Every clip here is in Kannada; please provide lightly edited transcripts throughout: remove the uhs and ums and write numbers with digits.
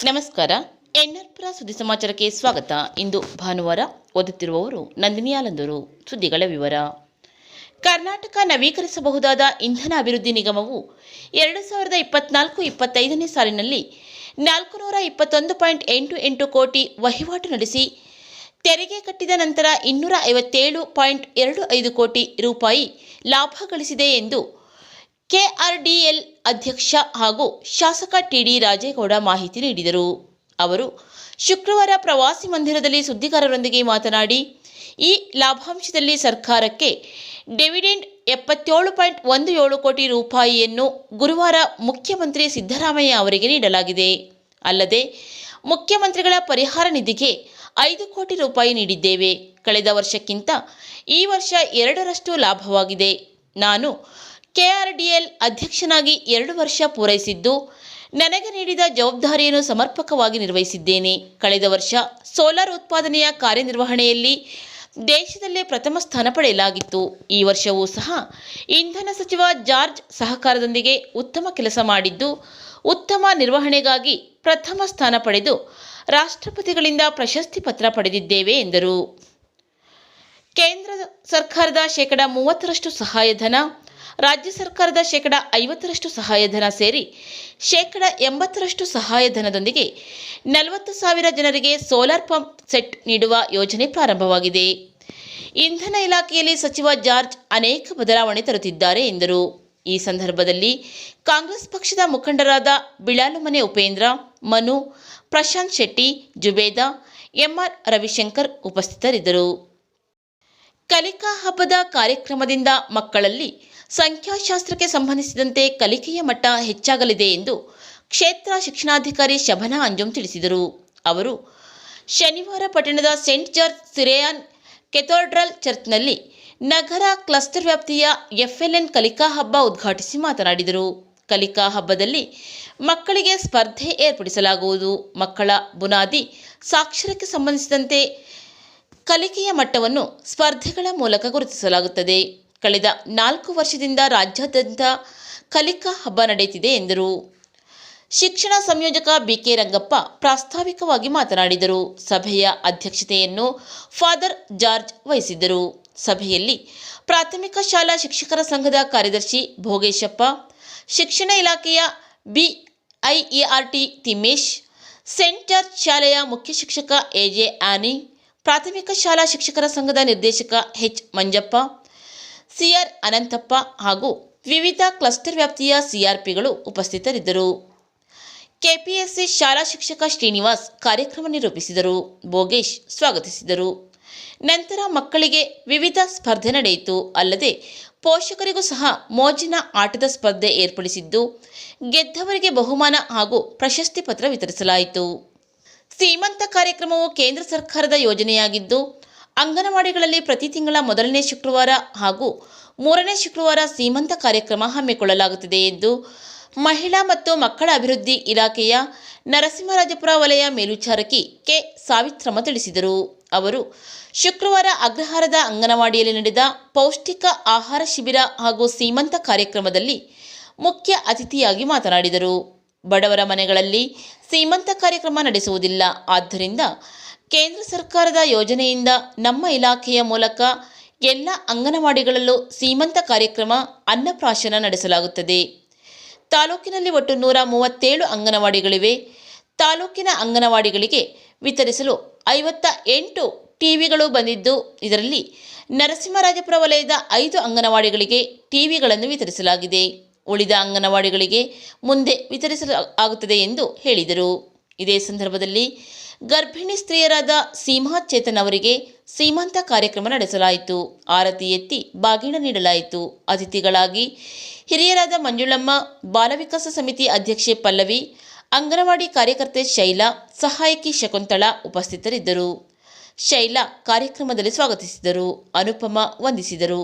ನಮಸ್ಕಾರ. ಎನ್ಆರ್ಪುರ ಸುದ್ದಿ ಸಮಾಚಾರಕ್ಕೆ ಸ್ವಾಗತ. ಇಂದು ಭಾನುವಾರ. ಓದುತ್ತಿರುವವರು ನಂದಿನಿ ಆಲಂದೂರು. ಸುದ್ದಿಗಳ ವಿವರ. ಕರ್ನಾಟಕ ನವೀಕರಿಸಬಹುದಾದ ಇಂಧನ ಅಭಿವೃದ್ಧಿ ನಿಗಮವು 2024-25ನೇ ಸಾಲಿನಲ್ಲಿ 421.88 ಕೋಟಿ ವಹಿವಾಟು ನಡೆಸಿ ತೆರಿಗೆ ಕಟ್ಟಿದ ನಂತರ 257.25 ಕೋಟಿ ರೂಪಾಯಿ ಲಾಭ ಗಳಿಸಿದೆ ಎಂದು ಕೆಆರ್ಡಿಎಲ್ ಅಧ್ಯಕ್ಷ ಹಾಗೂ ಶಾಸಕ ಟಿಡಿ ರಾಜೇಗೌಡ ಮಾಹಿತಿ ನೀಡಿದರು. ಅವರು ಶುಕ್ರವಾರ ಪ್ರವಾಸಿ ಮಂದಿರದಲ್ಲಿ ಸುದ್ದಿಗಾರರೊಂದಿಗೆ ಮಾತನಾಡಿ, ಈ ಲಾಭಾಂಶದಲ್ಲಿ ಸರ್ಕಾರಕ್ಕೆ ಡಿವಿಡೆಂಡ್ 77.17 ಕೋಟಿ ರೂಪಾಯಿಯನ್ನು ಗುರುವಾರ ಮುಖ್ಯಮಂತ್ರಿ ಸಿದ್ದರಾಮಯ್ಯ ಅವರಿಗೆ ನೀಡಲಾಗಿದೆ. ಅಲ್ಲದೆ ಮುಖ್ಯಮಂತ್ರಿಗಳ ಪರಿಹಾರ ನಿಧಿಗೆ 5 ಕೋಟಿ ರೂಪಾಯಿ ನೀಡಿದ್ದೇವೆ. ಕಳೆದ ವರ್ಷಕ್ಕಿಂತ ಈ ವರ್ಷ 2ರಷ್ಟು ಲಾಭವಾಗಿದೆ. ನಾನು ಕೆಆರ್ಡಿಎಲ್ ಅಧ್ಯಕ್ಷನಾಗಿ 2 ವರ್ಷ ಪೂರೈಸಿದ್ದು, ನನಗೆ ನೀಡಿದ ಜವಾಬ್ದಾರಿಯನ್ನು ಸಮರ್ಪಕವಾಗಿ ನಿರ್ವಹಿಸಿದ್ದೇನೆ. ಕಳೆದ ವರ್ಷ ಸೋಲಾರ್ ಉತ್ಪಾದನೆಯ ಕಾರ್ಯನಿರ್ವಹಣೆಯಲ್ಲಿ ದೇಶದಲ್ಲೇ ಪ್ರಥಮ ಸ್ಥಾನ ಪಡೆಯಲಾಗಿತ್ತು. ಈ ವರ್ಷವೂ ಸಹ ಇಂಧನ ಸಚಿವ ಜಾರ್ಜ್ ಸಹಕಾರದೊಂದಿಗೆ ಉತ್ತಮ ಕೆಲಸ ಮಾಡಿದ್ದು, ಉತ್ತಮ ನಿರ್ವಹಣೆಗಾಗಿ ಪ್ರಥಮ ಸ್ಥಾನ ಪಡೆದು ರಾಷ್ಟ್ರಪತಿಗಳಿಂದ ಪ್ರಶಸ್ತಿ ಪತ್ರ ಪಡೆದಿದ್ದೇವೆ ಎಂದರು. ಕೇಂದ್ರ ಸರ್ಕಾರದ 30% ಸಹಾಯಧನ, ರಾಜ್ಯ ಸರ್ಕಾರದ 50% ಸಹಾಯಧನ ಸೇರಿ 80% ಸಹಾಯಧನದೊಂದಿಗೆ 40,000 ಜನರಿಗೆ ಸೋಲಾರ್ ಪಂಪ್ ಸೆಟ್ ನೀಡುವ ಯೋಜನೆ ಪ್ರಾರಂಭವಾಗಿದೆ. ಇಂಧನ ಇಲಾಖೆಯಲ್ಲಿ ಸಚಿವ ಜಾರ್ಜ್ ಅನೇಕ ಬದಲಾವಣೆ ತರುತ್ತಿದ್ದಾರೆ ಎಂದರು. ಈ ಸಂದರ್ಭದಲ್ಲಿ ಕಾಂಗ್ರೆಸ್ ಪಕ್ಷದ ಮುಖಂಡರಾದ ಬಿಳಾಲುಮನೆ ಉಪೇಂದ್ರ, ಮನು, ಪ್ರಶಾಂತ್ ಶೆಟ್ಟಿ, ಜುಬೇದಾ, ಎಂಆರ್ ರವಿಶಂಕರ್ ಉಪಸ್ಥಿತರಿದ್ದರು. ಕಲಿಕಾ ಹಬ್ಬದ ಕಾರ್ಯಕ್ರಮದಿಂದ ಮಕ್ಕಳಲ್ಲಿ ಸಂಖ್ಯಾಶಾಸ್ತ್ರಕ್ಕೆ ಸಂಬಂಧಿಸಿದಂತೆ ಕಲಿಕೆಯ ಮಟ್ಟ ಹೆಚ್ಚಾಗಲಿದೆ ಎಂದು ಕ್ಷೇತ್ರ ಶಿಕ್ಷಣಾಧಿಕಾರಿ ಶಬನಾ ಅಂಜುಂ ತಿಳಿಸಿದರು. ಅವರು ಶನಿವಾರ ಪಟ್ಟಣದ ಸೇಂಟ್ ಜಾರ್ಜ್ ಸಿರಿಯಾನ್ ಕೆಥೋಡ್ರಲ್ ಚರ್ಚ್ನಲ್ಲಿ ನಗರ ಕ್ಲಸ್ಟರ್ ವ್ಯಾಪ್ತಿಯ ಎಫ್ಎಲ್ಎನ್ ಕಲಿಕಾ ಹಬ್ಬ ಉದ್ಘಾಟಿಸಿ ಮಾತನಾಡಿದರು. ಕಲಿಕಾ ಹಬ್ಬದಲ್ಲಿ ಮಕ್ಕಳಿಗೆ ಸ್ಪರ್ಧೆ ಏರ್ಪಡಿಸಲಾಗುವುದು. ಮಕ್ಕಳ ಬುನಾದಿ ಸಾಕ್ಷರಕ್ಕೆ ಸಂಬಂಧಿಸಿದಂತೆ ಕಲಿಕೆಯ ಮಟ್ಟವನ್ನು ಸ್ಪರ್ಧೆಗಳ ಮೂಲಕ ಗುರುತಿಸಲಾಗುತ್ತದೆ. ಕಳೆದ 4 ವರ್ಷದಿಂದ ರಾಜ್ಯಾದ್ಯಂತ ಕಲಿಕಾ ಹಬ್ಬ ನಡೆಯುತ್ತಿದೆ ಎಂದರು. ಶಿಕ್ಷಣ ಸಂಯೋಜಕ ಬಿಕೆ ರಂಗಪ್ಪ ಪ್ರಾಸ್ತಾವಿಕವಾಗಿ ಮಾತನಾಡಿದರು. ಸಭೆಯ ಅಧ್ಯಕ್ಷತೆಯನ್ನು ಫಾದರ್ ಜಾರ್ಜ್ ವಹಿಸಿದ್ದರು. ಸಭೆಯಲ್ಲಿ ಪ್ರಾಥಮಿಕ ಶಾಲಾ ಶಿಕ್ಷಕರ ಸಂಘದ ಕಾರ್ಯದರ್ಶಿ ಭೋಗೇಶಪ್ಪ, ಶಿಕ್ಷಣ ಇಲಾಖೆಯ ಬಿಐಇಆರ್ಟಿ ತಿಮ್ಮೇಶ್, ಸೇಂಟ್ ಜಾರ್ಜ್ ಶಾಲೆಯ ಮುಖ್ಯ ಶಿಕ್ಷಕ ಎಜೆ ಆನಿ, ಪ್ರಾಥಮಿಕ ಶಾಲಾ ಶಿಕ್ಷಕರ ಸಂಘದ ನಿರ್ದೇಶಕ ಎಚ್ ಮಂಜಪ್ಪ, ಸಿಆರ್ ಅನಂತಪ್ಪ ಹಾಗೂ ವಿವಿಧ ಕ್ಲಸ್ಟರ್ ವ್ಯಾಪ್ತಿಯ ಸಿಆರ್ಪಿಗಳು ಉಪಸ್ಥಿತರಿದ್ದರು. ಕೆಪಿಎಸ್ಸಿ ಶಾಲಾ ಶಿಕ್ಷಕ ಶ್ರೀನಿವಾಸ್ ಕಾರ್ಯಕ್ರಮ ನಿರೂಪಿಸಿದರು. ಭೋಗೇಶ್ ಸ್ವಾಗತಿಸಿದರು. ನಂತರ ಮಕ್ಕಳಿಗೆ ವಿವಿಧ ಸ್ಪರ್ಧೆ ನಡೆಯಿತು. ಅಲ್ಲದೆ ಪೋಷಕರಿಗೂ ಸಹ ಮೋಜಿನ ಆಟದ ಸ್ಪರ್ಧೆ ಏರ್ಪಡಿಸಿದ್ದು, ಗೆದ್ದವರಿಗೆ ಬಹುಮಾನ ಹಾಗೂ ಪ್ರಶಸ್ತಿ ಪತ್ರ ವಿತರಿಸಲಾಯಿತು. ಸೀಮಂತ ಕಾರ್ಯಕ್ರಮವು ಕೇಂದ್ರ ಸರ್ಕಾರದ ಯೋಜನೆಯಾಗಿದ್ದು, ಅಂಗನವಾಡಿಗಳಲ್ಲಿ ಪ್ರತಿ ತಿಂಗಳ ಮೊದಲನೇ ಶುಕ್ರವಾರ ಹಾಗೂ 3ನೇ ಶುಕ್ರವಾರ ಸೀಮಂತ ಕಾರ್ಯಕ್ರಮ ಹಮ್ಮಿಕೊಳ್ಳಲಾಗುತ್ತದೆ ಎಂದು ಮಹಿಳಾ ಮತ್ತು ಮಕ್ಕಳ ಅಭಿವೃದ್ಧಿ ಇಲಾಖೆಯ ನರಸಿಂಹರಾಜಪುರ ವಲಯ ಮೇಲ್ವಿಚಾರಕಿ ಕೆ ಸಾವಿತ್ರಮ್ಮ ತಿಳಿಸಿದರು. ಅವರು ಶುಕ್ರವಾರ ಅಗ್ರಹಾರದ ಅಂಗನವಾಡಿಯಲ್ಲಿ ನಡೆದ ಪೌಷ್ಟಿಕ ಆಹಾರ ಶಿಬಿರ ಹಾಗೂ ಸೀಮಂತ ಕಾರ್ಯಕ್ರಮದಲ್ಲಿ ಮುಖ್ಯ ಅತಿಥಿಯಾಗಿ ಮಾತನಾಡಿದರು. ಬಡವರ ಮನೆಗಳಲ್ಲಿ ಸೀಮಂತ ಕಾರ್ಯಕ್ರಮ ನಡೆಸುವುದಿಲ್ಲ. ಆದ್ದರಿಂದ ಕೇಂದ್ರ ಸರ್ಕಾರದ ಯೋಜನೆಯಿಂದ ನಮ್ಮ ಇಲಾಖೆಯ ಮೂಲಕ ಎಲ್ಲ ಅಂಗನವಾಡಿಗಳಲ್ಲೂ ಸೀಮಂತ ಕಾರ್ಯಕ್ರಮ ಅನ್ನಪ್ರಾಶನ ನಡೆಸಲಾಗುತ್ತದೆ. ತಾಲೂಕಿನಲ್ಲಿ ಒಟ್ಟು 137 ಅಂಗನವಾಡಿಗಳಿವೆ. ತಾಲೂಕಿನ ಅಂಗನವಾಡಿಗಳಿಗೆ ವಿತರಿಸಲು 58 ಟಿವಿಗಳು ಬಂದಿದ್ದು, ಇದರಲ್ಲಿ ನರಸಿಂಹರಾಜಪುರ ವಲಯದ 5 ಅಂಗನವಾಡಿಗಳಿಗೆ ಟಿವಿಗಳನ್ನು ವಿತರಿಸಲಾಗಿದೆ. ಉಳಿದ ಅಂಗನವಾಡಿಗಳಿಗೆ ಮುಂದೆ ವಿತರಿಸಲಾಗುತ್ತದೆ ಎಂದು ಹೇಳಿದರು. ಇದೇ ಸಂದರ್ಭದಲ್ಲಿ ಗರ್ಭಿಣಿ ಸ್ತ್ರೀಯರಾದ ಸೀಮಾ ಚೇತನ್ ಅವರಿಗೆ ಸೀಮಂತ ಕಾರ್ಯಕ್ರಮ ನಡೆಸಲಾಯಿತು. ಆರತಿ ಎತ್ತಿ ಬಾಗಿಣ ನೀಡಲಾಯಿತು. ಅತಿಥಿಗಳಾಗಿ ಹಿರಿಯರಾದ ಮಂಜುಳಮ್ಮ, ಬಾಲವಿಕಾಸ ಸಮಿತಿ ಅಧ್ಯಕ್ಷೆ ಪಲ್ಲವಿ, ಅಂಗನವಾಡಿ ಕಾರ್ಯಕರ್ತೆ ಶೈಲಾ, ಸಹಾಯಕಿ ಶಕುಂತಳಾ ಉಪಸ್ಥಿತರಿದ್ದರು. ಶೈಲಾ ಕಾರ್ಯಕ್ರಮದಲ್ಲಿ ಸ್ವಾಗತಿಸಿದರು. ಅನುಪಮ ವಂದಿಸಿದರು.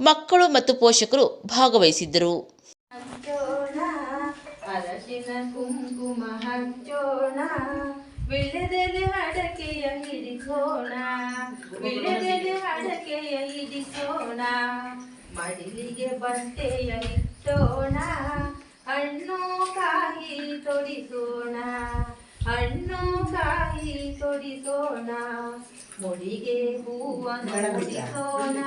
ಮಕ್ಕಳು ಮತ್ತು ಪೋಷಕರು ಭಾಗವಹಿಸಿದ್ದರು. ಕುಂಕುಮ ಹಚ್ಚೋಣ, ವಿಳ್ಯದೆಲೆ ಅಡಕೆಯ ಹಿಡಿಸೋಣ, ವಿಳ್ಯದೆಲೆ ಅಡಕೆಯ ಹಿಡಿಸೋಣ, ಮಡಿಲಿಗೆ ಬಟ್ಟೆಯ ಇಟ್ಟೋಣ, ಹಣ್ಣು ಕಾಯಿ ತೊಡಿಸೋಣ, ಮುಡಿಗೆ ಹೂವನ್ನು ಮುಡಿಸೋಣ,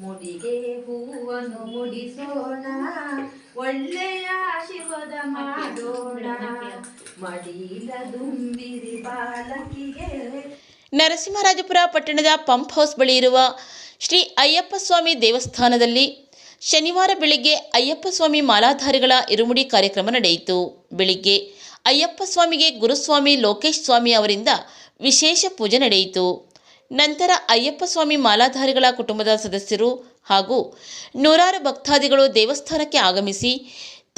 ಮುಡಿಗೆ ಹೂವನ್ನು ಮುಡಿಸೋಣ, ಒಳ್ಳೆಯ ಆಶೀರ್ವಾದ ಮಾಡೋಣ, ಮಡಿಲ ದುಂಬಿರಿ ಬಾಲಕಿಗೆ. ನರಸಿಂಹರಾಜಪುರ ಪಟ್ಟಣದ ಪಂಪ್ ಹೌಸ್ ಬಳಿ ಇರುವ ಶ್ರೀ ಅಯ್ಯಪ್ಪ ಸ್ವಾಮಿ ದೇವಸ್ಥಾನದಲ್ಲಿ ಶನಿವಾರ ಬೆಳಿಗ್ಗೆ ಅಯ್ಯಪ್ಪ ಸ್ವಾಮಿ ಮಾಲಾಧಾರಿಗಳ ಇರುಮುಡಿ ಕಾರ್ಯಕ್ರಮ ನಡೆಯಿತು. ಬೆಳಿಗ್ಗೆ ಅಯ್ಯಪ್ಪ ಸ್ವಾಮಿಗೆ ಗುರುಸ್ವಾಮಿ ಲೋಕೇಶ್ ಸ್ವಾಮಿ ಅವರಿಂದ ವಿಶೇಷ ಪೂಜೆ ನಡೆಯಿತು. ನಂತರ ಅಯ್ಯಪ್ಪ ಸ್ವಾಮಿ ಮಾಲಾಧಾರಿಗಳ ಕುಟುಂಬದ ಸದಸ್ಯರು ಹಾಗೂ ನೂರಾರು ಭಕ್ತಾದಿಗಳು ದೇವಸ್ಥಾನಕ್ಕೆ ಆಗಮಿಸಿ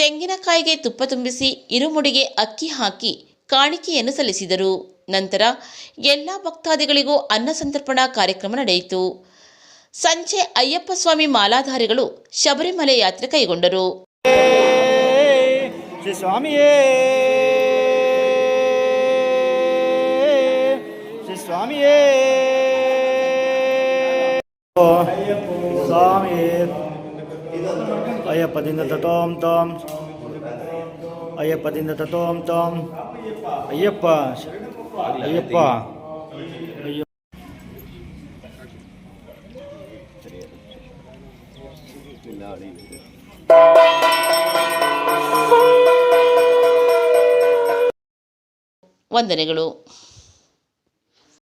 ತೆಂಗಿನಕಾಯಿಗೆ ತುಪ್ಪ ತುಂಬಿಸಿ ಇರುಮುಡಿಗೆ ಅಕ್ಕಿ ಹಾಕಿ ಕಾಣಿಕೆಯನ್ನು ಸಲ್ಲಿಸಿದರು. ನಂತರ ಎಲ್ಲ ಭಕ್ತಾದಿಗಳಿಗೂ ಅನ್ನ ಸಂತರ್ಪಣಾ ಕಾರ್ಯಕ್ರಮ ನಡೆಯಿತು. ಸಂಜೆ ಅಯ್ಯಪ್ಪ ಸ್ವಾಮಿ ಮಾಲಾಧಾರಿಗಳು ಶಬರಿಮಲೆ ಯಾತ್ರೆ ಕೈಗೊಂಡರು. ಶ್ರೀ ಸ್ವಾಮಿಯೇ, ಶ್ರೀ ಸ್ವಾಮಿಯೇ, ಸ್ವಾಮಿ ಅಯ್ಯಪ್ಪದಿಂದ ತಟೋಂ ತೋಂ, ಅಯ್ಯಪ್ಪದಿಂದ ತಟೋಂ ತೋಂ, ಅಯ್ಯಪ್ಪ ಅಯ್ಯಪ್ಪ ಅಯ್ಯಪ್ಪ. ವಂದನೆಗಳು.